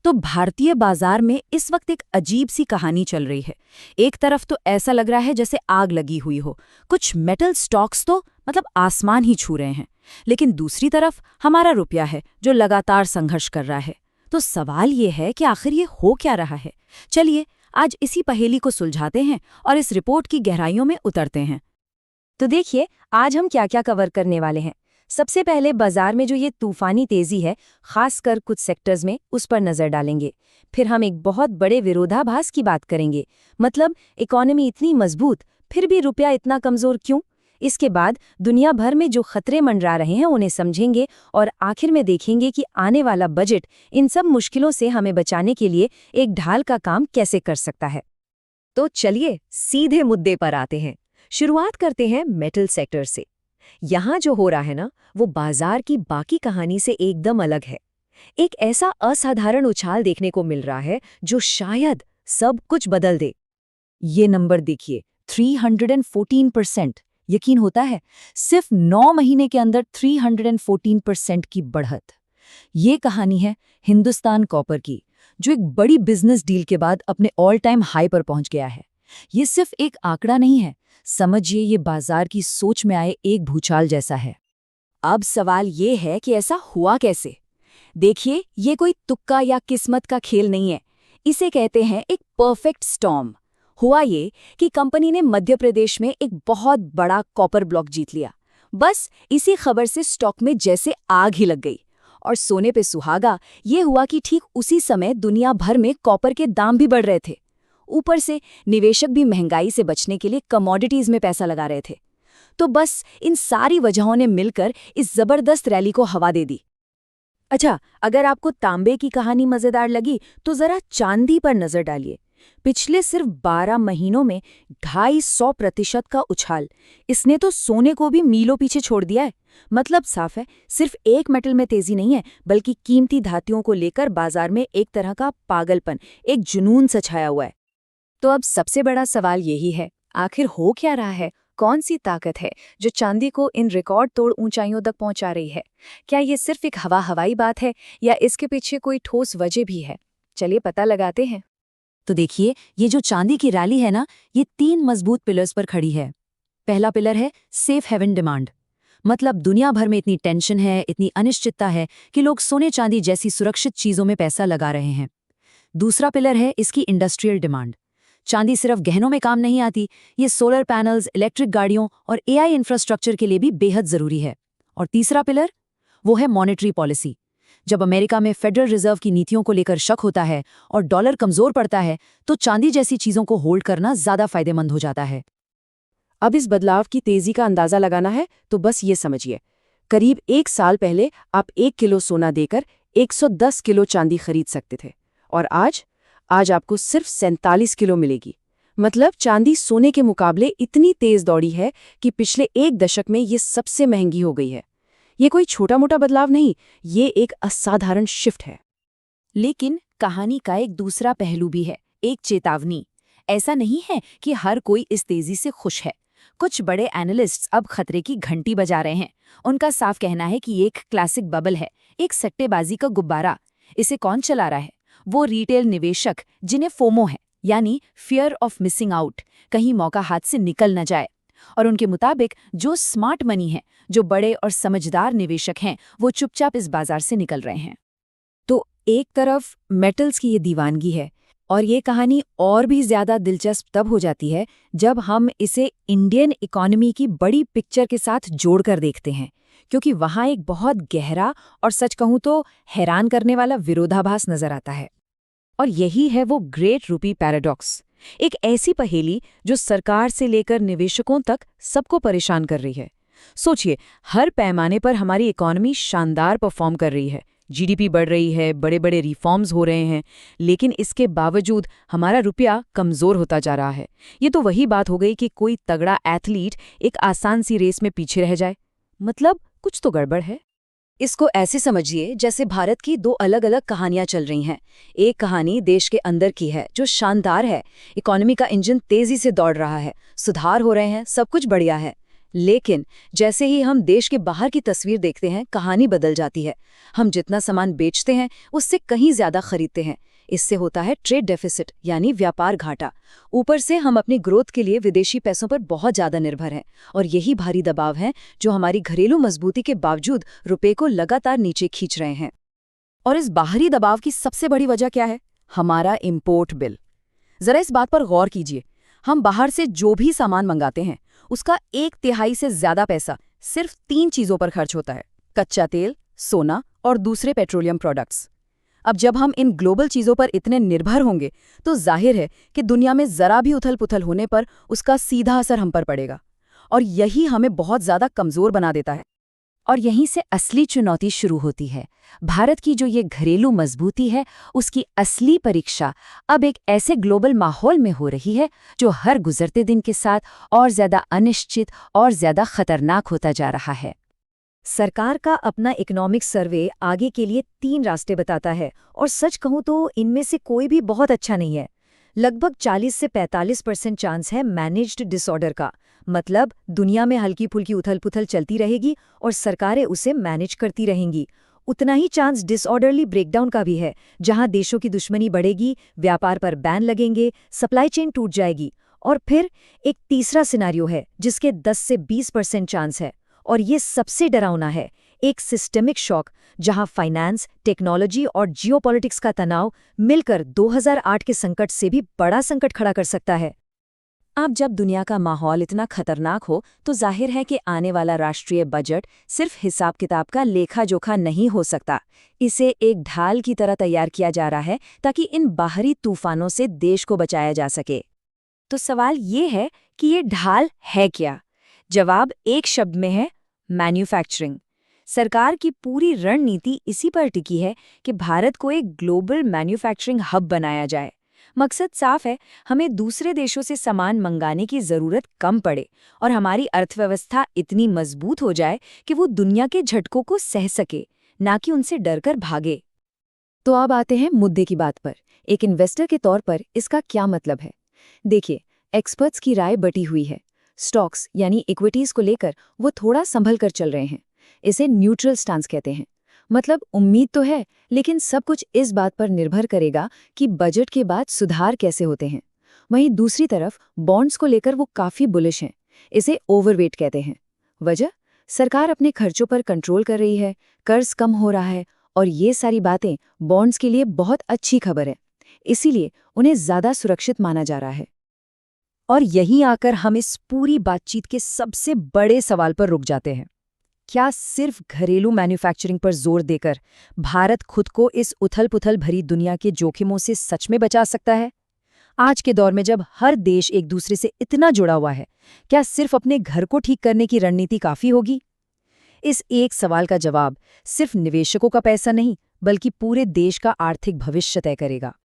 तो भारतीय बाजार में इस वक्त एक अजीब सी कहानी चल रही है। एक तरफ तो ऐसा लग रहा है जैसे आग लगी हुई हो, कुछ मेटल स्टॉक्स तो मतलब आसमान ही छू रहे हैं, लेकिन दूसरी तरफ हमारा रुपया है जो लगातार संघर्ष कर रहा है। तो सवाल ये है कि आखिर ये हो क्या रहा है। चलिए आज इसी पहेली को सुलझाते हैं और इस रिपोर्ट की गहराइयों में उतरते हैं। तो देखिए आज हम क्या क्या कवर करने वाले हैं। सबसे पहले बाजार में जो ये तूफानी तेजी है, खासकर कुछ सेक्टर्स में, उस पर नजर डालेंगे। फिर हम एक बहुत बड़े विरोधाभास की बात करेंगे, मतलब इकोनॉमी इतनी मजबूत फिर भी रुपया इतना कमजोर क्यों। इसके बाद दुनिया भर में जो खतरे मंडरा रहे हैं उन्हें समझेंगे और आखिर में देखेंगे कि आने वाला बजट इन सब मुश्किलों से हमें बचाने के लिए एक ढाल का काम कैसे कर सकता है। तो चलिए सीधे मुद्दे पर आते हैं। शुरुआत करते हैं मेटल सेक्टर से। यहाँ जो हो रहा है ना, वो बाजार की बाकी कहानी से एकदम अलग है। एक ऐसा असाधारण उछाल देखने को मिल रहा है जो शायद सब कुछ बदल दे। ये नंबर देखिए, 314%। यकीन होता है, सिर्फ 9 महीने के अंदर 314% की बढ़त। ये कहानी है हिंदुस्तान कॉपर की, जो एक बड़ी बिजनेस डील के बाद अपने ऑल टाइम हाई पर पहुंच गया है। ये सिर्फ एक आंकड़ा नहीं है, समझिए ये बाजार की सोच में आए एक भूचाल जैसा है। अब सवाल ये है कि ऐसा हुआ कैसे। देखिए, ये कोई तुक्का या किस्मत का खेल नहीं है, इसे कहते हैं एक परफेक्ट स्टॉर्म। हुआ ये कि कंपनी ने मध्य प्रदेश में एक बहुत बड़ा कॉपर ब्लॉक जीत लिया। बस इसी खबर से स्टॉक में जैसे आग ही लग गई। और सोने पे सुहागा ये हुआ कि ठीक उसी समय दुनिया भर में कॉपर के दाम भी बढ़ रहे थे। ऊपर से निवेशक भी महंगाई से बचने के लिए कमोडिटीज में पैसा लगा रहे थे। तो बस इन सारी वजहों ने मिलकर इस जबरदस्त रैली को हवा दे दी। अच्छा, अगर आपको तांबे की कहानी मजेदार लगी तो जरा चांदी पर नजर डालिए। पिछले सिर्फ 12 महीनों में 250% का उछाल। इसने तो सोने को भी मीलों पीछे छोड़ दिया है। मतलब साफ है, सिर्फ एक मेटल में तेजी नहीं है, बल्कि कीमती धातुओं को लेकर बाजार में एक तरह का पागलपन, एक जुनून सा छाया हुआ है। तो अब सबसे बड़ा सवाल यही है, आखिर हो क्या रहा है? कौन सी ताकत है जो चांदी को इन रिकॉर्ड तोड़ ऊंचाइयों तक पहुंचा रही है? क्या ये सिर्फ एक हवाई बात है या इसके पीछे कोई ठोस वजह भी है? चलिए पता लगाते हैं। तो देखिए, ये जो चांदी की रैली है ना, ये 3 मजबूत पिलर्स पर खड़ी है। पहला पिलर है सेफ हेवन डिमांड। मतलब दुनिया भर में इतनी टेंशन है, इतनी अनिश्चितता है कि लोग सोने चांदी जैसी सुरक्षित चीजों में पैसा लगा रहे हैं। दूसरा पिलर है इसकी इंडस्ट्रियल डिमांड। चांदी सिर्फ गहनों में काम नहीं आती, ये सोलर पैनल्स, इलेक्ट्रिक गाड़ियों और एआई इंफ्रास्ट्रक्चर के लिए भी बेहद जरूरी है। और तीसरा पिलर, वो है मॉनेटरी पॉलिसी। जब अमेरिका में फेडरल रिजर्व की नीतियों को लेकर शक होता है और डॉलर कमजोर पड़ता है, तो चांदी जैसी चीजों को होल्ड करना ज्यादा फायदेमंद हो जाता है। अब इस बदलाव की तेजी का अंदाजा लगाना है तो बस ये समझिए, करीब 1 साल पहले आप 1 किलो सोना देकर 110 किलो चांदी खरीद सकते थे, और आज आपको सिर्फ 47 किलो मिलेगी। मतलब चांदी सोने के मुकाबले इतनी तेज दौड़ी है कि पिछले 1 दशक में ये सबसे महंगी हो गई है। ये कोई छोटा मोटा बदलाव नहीं, ये एक असाधारण शिफ्ट है। लेकिन कहानी का एक दूसरा पहलू भी है, एक चेतावनी। ऐसा नहीं है कि हर कोई इस तेजी से खुश है। कुछ बड़े एनालिस्ट्स अब खतरे की घंटी बजा रहे हैं। उनका साफ कहना है कि ये एक क्लासिक बबल है, एक सट्टेबाजी का गुब्बारा। इसे कौन चला रहा है? वो रिटेल निवेशक जिन्हें फोमो है, यानी फियर ऑफ मिसिंग आउट, कहीं मौका हाथ से निकल न जाए। और उनके मुताबिक जो स्मार्ट मनी है, जो बड़े और समझदार निवेशक हैं, वो चुपचाप इस बाजार से निकल रहे हैं। तो एक तरफ मेटल्स की ये दीवानगी है, और ये कहानी और भी ज्यादा दिलचस्प तब हो जाती है जब हम इसे इंडियन इकोनॉमी की बड़ी पिक्चर के साथ जोड़कर देखते हैं, क्योंकि वहां एक बहुत गहरा और सच कहूं तो हैरान करने वाला विरोधाभास नजर आता है। और यही है वो ग्रेट रूपी पैराडॉक्स, एक ऐसी पहेली जो सरकार से लेकर निवेशकों तक सबको परेशान कर रही है। सोचिए, हर पैमाने पर हमारी इकोनॉमी शानदार परफॉर्म कर रही है, जीडीपी बढ़ रही है, बड़े बड़े रिफॉर्म्स हो रहे हैं, लेकिन इसके बावजूद हमारा रुपया कमजोर होता जा रहा है। ये तो वही बात हो गई कि कोई तगड़ा एथलीट एक आसान सी रेस में पीछे रह जाए। मतलब कुछ तो गड़बड़ है। इसको ऐसे समझिए जैसे भारत की 2 अलग-अलग कहानियां चल रही हैं। एक कहानी देश के अंदर की है जो शानदार है, इकोनॉमी का इंजन तेजी से दौड़ रहा है, सुधार हो रहे हैं, सब कुछ बढ़िया है। लेकिन जैसे ही हम देश के बाहर की तस्वीर देखते हैं, कहानी बदल जाती है। हम जितना सामान बेचते हैं उससे कहीं ज्यादा खरीदते हैं। इससे होता है ट्रेड डेफिसिट, यानी व्यापार घाटा। ऊपर से हम अपनी ग्रोथ के लिए विदेशी पैसों पर बहुत ज्यादा निर्भर हैं, और यही भारी दबाव है जो हमारी घरेलू मजबूती के बावजूद रुपए को लगातार नीचे खींच रहे हैं। और इस बाहरी दबाव की सबसे बड़ी वजह क्या है? हमारा इम्पोर्ट बिल। जरा इस बात पर गौर कीजिए। हम बाहर से जो भी सामान मंगाते हैं उसका 1/3 से ज्यादा पैसा सिर्फ 3 चीजों पर खर्च होता है: कच्चा तेल, सोना और दूसरे पेट्रोलियम प्रोडक्ट्स। अब जब हम इन ग्लोबल चीजों पर इतने निर्भर होंगे तो जाहिर है कि दुनिया में जरा भी उथल-पुथल होने पर उसका सीधा असर हम पर पड़ेगा, और यही हमें बहुत ज्यादा कमजोर बना देता है। और यहीं से असली चुनौती शुरू होती है। भारत की जो ये घरेलू मजबूती है, उसकी असली परीक्षा अब एक ऐसे ग्लोबल माहौल में हो रही है जो हर गुजरते दिन के साथ और ज्यादा अनिश्चित और ज्यादा खतरनाक होता जा रहा है। सरकार का अपना इकोनॉमिक सर्वे आगे के लिए 3 रास्ते बताता है, और सच कहूं तो इनमें से कोई भी बहुत अच्छा नहीं है। लगभग 40 से 45% चांस है मैनेज्ड डिसऑर्डर का, मतलब दुनिया में हल्की फुल्की उथल-पुथल चलती रहेगी और सरकारें उसे मैनेज करती रहेंगी। उतना ही चांस डिसऑर्डरली ब्रेकडाउन का भी है, जहां देशों की दुश्मनी बढ़ेगी, व्यापार पर बैन लगेंगे, सप्लाई चेन टूट जाएगी। और फिर एक तीसरा सिनेरियो है जिसके 10 से 20% चांस है, और ये सबसे डरावना है, एक सिस्टेमिक शॉक, जहां फाइनेंस, टेक्नोलॉजी और जियोपॉलिटिक्स का तनाव मिलकर 2008 के संकट से भी बड़ा संकट खड़ा कर सकता है। अब जब दुनिया का माहौल इतना खतरनाक हो तो जाहिर है कि आने वाला राष्ट्रीय बजट सिर्फ हिसाब किताब का लेखा जोखा नहीं हो सकता। इसे एक ढाल की तरह तैयार किया जा रहा है ताकि इन बाहरी तूफानों से देश को बचाया जा सके। तो सवाल ये है कि ये ढाल है क्या? जवाब एक शब्द में है: मैन्युफैक्चरिंग। सरकार की पूरी रणनीति इसी पर टिकी है कि भारत को एक ग्लोबल मैन्युफैक्चरिंग हब बनाया जाए। मकसद साफ है, हमें दूसरे देशों से सामान मंगाने की जरूरत कम पड़े और हमारी अर्थव्यवस्था इतनी मजबूत हो जाए कि वो दुनिया के झटकों को सह सके, ना कि उनसे डरकर भागे। तो अब आते हैं मुद्दे की बात पर। एक इन्वेस्टर के तौर पर इसका क्या मतलब है? देखिए, एक्सपर्ट्स की राय बटी हुई है। स्टॉक्स यानी इक्विटीज को लेकर वो थोड़ा संभल कर चल रहे हैं। इसे न्यूट्रल स्टांस कहते हैं। मतलब उम्मीद तो है, लेकिन सब कुछ इस बात पर निर्भर करेगा कि बजट के बाद सुधार कैसे होते हैं। वहीं दूसरी तरफ बॉन्ड्स को लेकर वो काफी बुलिश हैं। इसे ओवरवेट कहते हैं। वजह, सरकार अपने खर्चों पर कंट्रोल कर रही है, कर्ज कम हो रहा है, और ये सारी बातें बॉन्ड्स के लिए बहुत अच्छी खबर है। इसीलिए उन्हें ज्यादा सुरक्षित माना जा रहा है। और यहीं आकर हम इस पूरी बातचीत के सबसे बड़े सवाल पर रुक जाते हैं। क्या सिर्फ घरेलू मैन्युफैक्चरिंग पर जोर देकर भारत खुद को इस उथल-पुथल भरी दुनिया के जोखिमों से सच में बचा सकता है? आज के दौर में जब हर देश एक दूसरे से इतना जुड़ा हुआ है, क्या सिर्फ अपने घर को ठीक करने की रणनीति काफी होगी? इस एक सवाल का जवाब सिर्फ निवेशकों का पैसा नहीं, बल्कि पूरे देश का आर्थिक भविष्य तय करेगा।